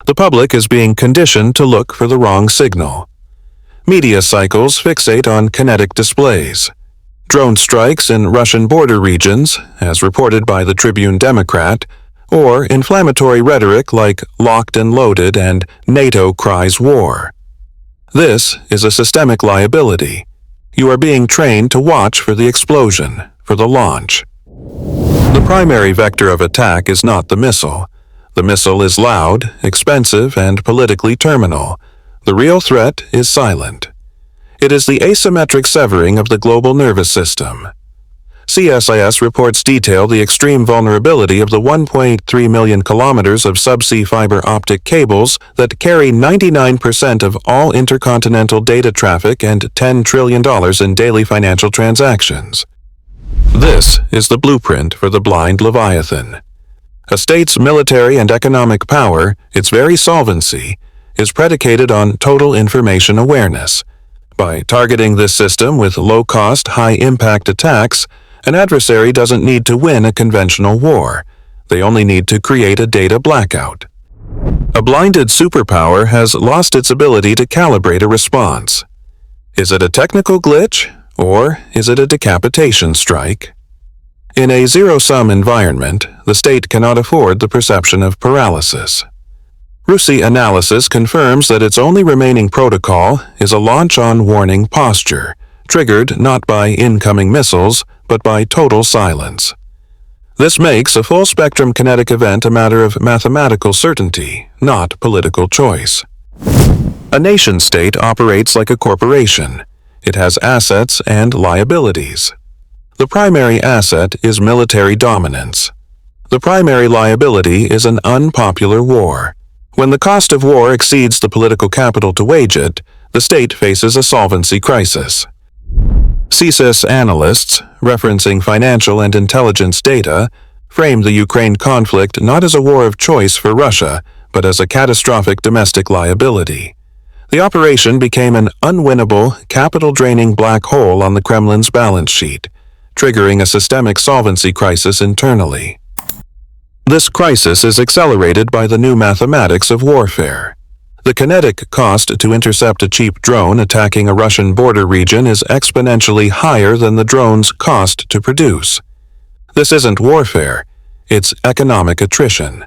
The public is being conditioned to look for the wrong signal. Media cycles fixate on kinetic displays. Drone strikes in Russian border regions, as reported by the Tribune Democrat, or inflammatory rhetoric like locked and loaded and NATO cries war. This is a systemic liability. You are being trained to watch for the explosion, for the launch. The primary vector of attack is not the missile. The missile is loud, expensive, and politically terminal. The real threat is silent. It is the asymmetric severing of the global nervous system. CSIS reports detail the extreme vulnerability of the 1.3 million kilometers of subsea fiber optic cables that carry 99% of all intercontinental data traffic and $10 trillion in daily financial transactions. This is the blueprint for the blind Leviathan. A state's military and economic power, its very solvency, is predicated on total information awareness. By targeting this system with low-cost, high-impact attacks, an adversary doesn't need to win a conventional war. They only need to create a data blackout. A blinded superpower has lost its ability to calibrate a response. Is it a technical glitch, or is it a decapitation strike? In a zero-sum environment, the state cannot afford the perception of paralysis. Proxy analysis confirms that its only remaining protocol is a launch-on-warning posture, triggered not by incoming missiles, but by total silence. This makes a full-spectrum kinetic event a matter of mathematical certainty, not political choice. A nation-state operates like a corporation. It has assets and liabilities. The primary asset is military dominance. The primary liability is an unpopular war. When the cost of war exceeds the political capital to wage it, the state faces a solvency crisis. CSIS analysts, referencing financial and intelligence data, frame the Ukraine conflict not as a war of choice for Russia, but as a catastrophic domestic liability. The operation became an unwinnable, capital-draining black hole on the Kremlin's balance sheet, triggering a systemic solvency crisis internally. This crisis is accelerated by the new mathematics of warfare. The kinetic cost to intercept a cheap drone attacking a Russian border region is exponentially higher than the drone's cost to produce. This isn't warfare, it's economic attrition.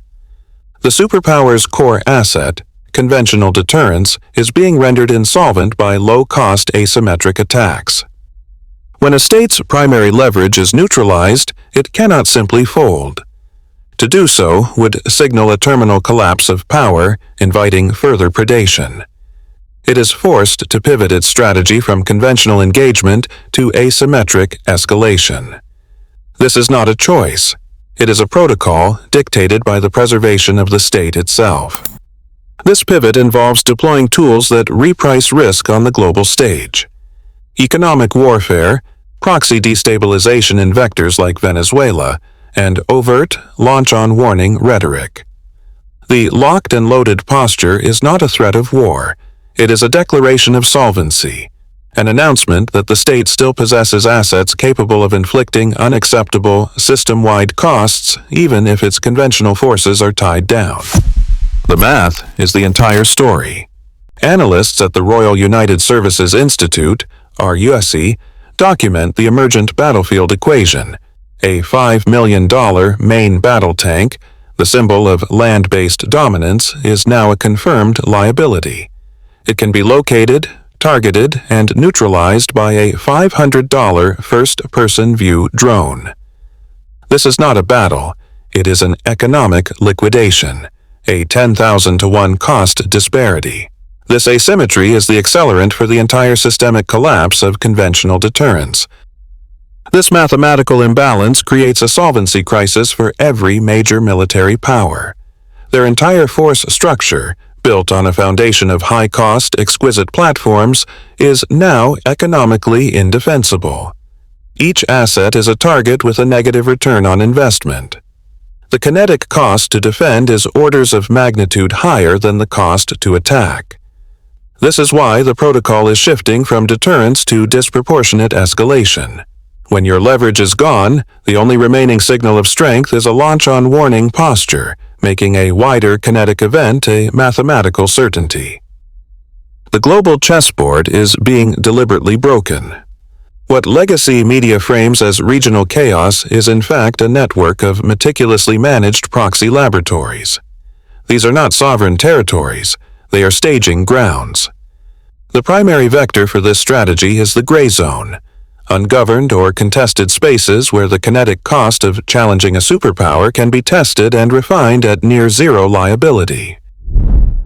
The superpower's core asset, conventional deterrence, is being rendered insolvent by low-cost asymmetric attacks. When a state's primary leverage is neutralized, it cannot simply fold. To do so would signal a terminal collapse of power, inviting further predation. It is forced to pivot its strategy from conventional engagement to asymmetric escalation. This is not a choice. It is a protocol dictated by the preservation of the state itself. This pivot involves deploying tools that reprice risk on the global stage. Economic warfare, proxy destabilization in vectors like Venezuela, and overt, launch-on-warning rhetoric. The locked and loaded posture is not a threat of war. It is a declaration of solvency, an announcement that the state still possesses assets capable of inflicting unacceptable, system-wide costs even if its conventional forces are tied down. The math is the entire story. Analysts at the Royal United Services Institute, RUSI, document the emergent battlefield equation. A $5 million main battle tank, the symbol of land-based dominance, is now a confirmed liability. It can be located, targeted, and neutralized by a $500 first-person view drone. This is not a battle, it is an economic liquidation, a 10,000 to 1 cost disparity. This asymmetry is the accelerant for the entire systemic collapse of conventional deterrence. This mathematical imbalance creates a solvency crisis for every major military power. Their entire force structure, built on a foundation of high-cost, exquisite platforms, is now economically indefensible. Each asset is a target with a negative return on investment. The kinetic cost to defend is orders of magnitude higher than the cost to attack. This is why the protocol is shifting from deterrence to disproportionate escalation. When your leverage is gone, the only remaining signal of strength is a launch-on-warning posture, making a wider kinetic event a mathematical certainty. The global chessboard is being deliberately broken. What legacy media frames as regional chaos is in fact a network of meticulously managed proxy laboratories. These are not sovereign territories, they are staging grounds. The primary vector for this strategy is the gray zone, ungoverned or contested spaces where the kinetic cost of challenging a superpower can be tested and refined at near zero liability.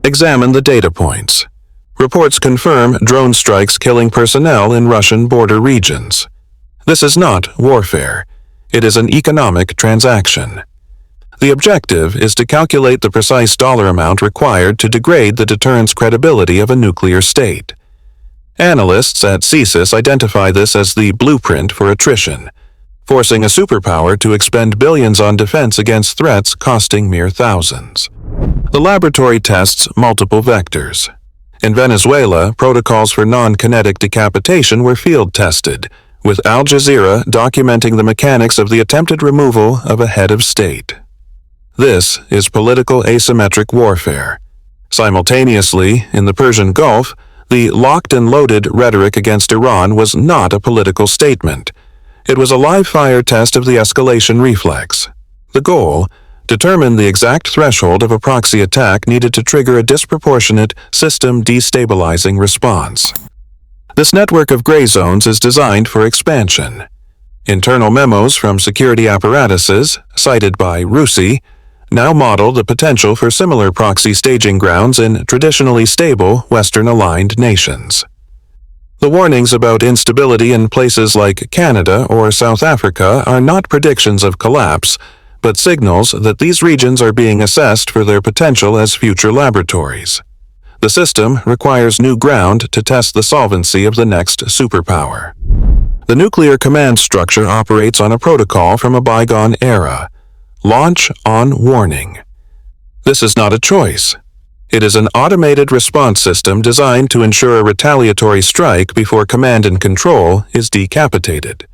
Examine the data points. Reports confirm drone strikes killing personnel in Russian border regions. This is not warfare. It is an economic transaction. The objective is to calculate the precise dollar amount required to degrade the deterrence credibility of a nuclear state. Analysts at CSIS identify this as the blueprint for attrition, forcing a superpower to expend billions on defense against threats costing mere thousands. The laboratory tests multiple vectors. In Venezuela, protocols for non-kinetic decapitation were field tested, with Al Jazeera documenting the mechanics of the attempted removal of a head of state. This is political asymmetric warfare. Simultaneously, in the Persian Gulf, the locked and loaded rhetoric against Iran was not a political statement. It was a live-fire test of the escalation reflex. The goal: determine the exact threshold of a proxy attack needed to trigger a disproportionate, system-destabilizing response. This network of gray zones is designed for expansion. Internal memos from security apparatuses, cited by Russi, now model the potential for similar proxy staging grounds in traditionally stable, Western-aligned nations. The warnings about instability in places like Canada or South Africa are not predictions of collapse, but signals that these regions are being assessed for their potential as future laboratories. The system requires new ground to test the solvency of the next superpower. The nuclear command structure operates on a protocol from a bygone era: launch on warning. This is not a choice. It is an automated response system designed to ensure a retaliatory strike before command and control is decapitated.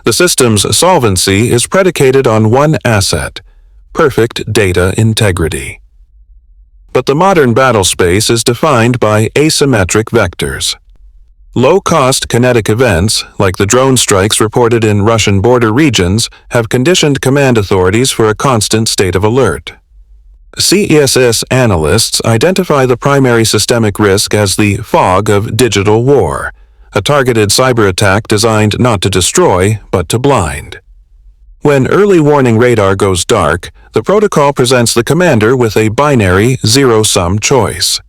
The system's solvency is predicated on one asset: perfect data integrity. But the modern battle space is defined by asymmetric vectors. Low-cost kinetic events, like the drone strikes reported in Russian border regions, have conditioned command authorities for a constant state of alert. CSIS analysts identify the primary systemic risk as the fog of digital war, a targeted cyber attack designed not to destroy, but to blind. When early warning radar goes dark, the protocol presents the commander with a binary zero-sum choice: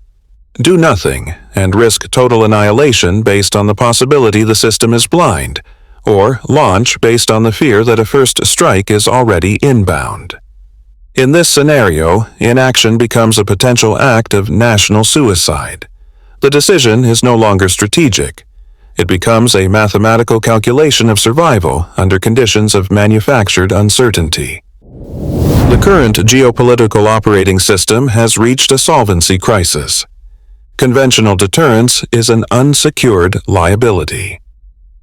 do nothing and risk total annihilation based on the possibility the system is blind, or launch based on the fear that a first strike is already inbound. In this scenario, inaction becomes a potential act of national suicide. The decision is no longer strategic. It becomes a mathematical calculation of survival under conditions of manufactured uncertainty. The current geopolitical operating system has reached a solvency crisis. Conventional deterrence is an unsecured liability.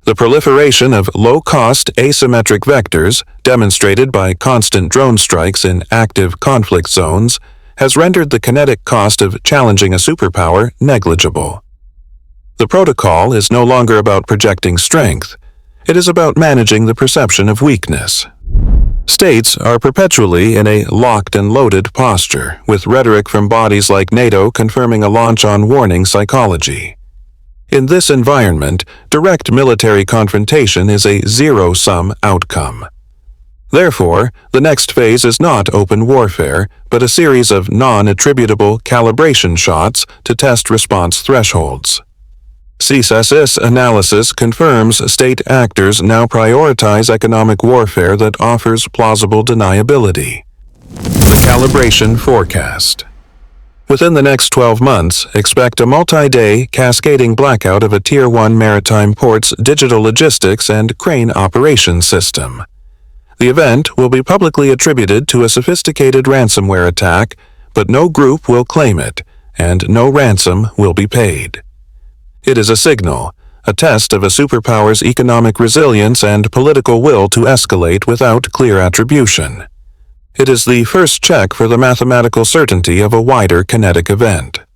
The proliferation of low-cost asymmetric vectors, demonstrated by constant drone strikes in active conflict zones, has rendered the kinetic cost of challenging a superpower negligible. The protocol is no longer about projecting strength. It is about managing the perception of weakness. States are perpetually in a locked and loaded posture, with rhetoric from bodies like NATO confirming a launch on warning psychology. In this environment, direct military confrontation is a zero-sum outcome. Therefore, the next phase is not open warfare, but a series of non-attributable calibration shots to test response thresholds. CSIS analysis confirms state actors now prioritize economic warfare that offers plausible deniability. The calibration forecast. Within the next 12 months, expect a multi-day cascading blackout of a Tier 1 maritime port's digital logistics and crane operations system. The event will be publicly attributed to a sophisticated ransomware attack, but no group will claim it, and no ransom will be paid. It is a signal, a test of a superpower's economic resilience and political will to escalate without clear attribution. It is the first check for the mathematical certainty of a wider kinetic event.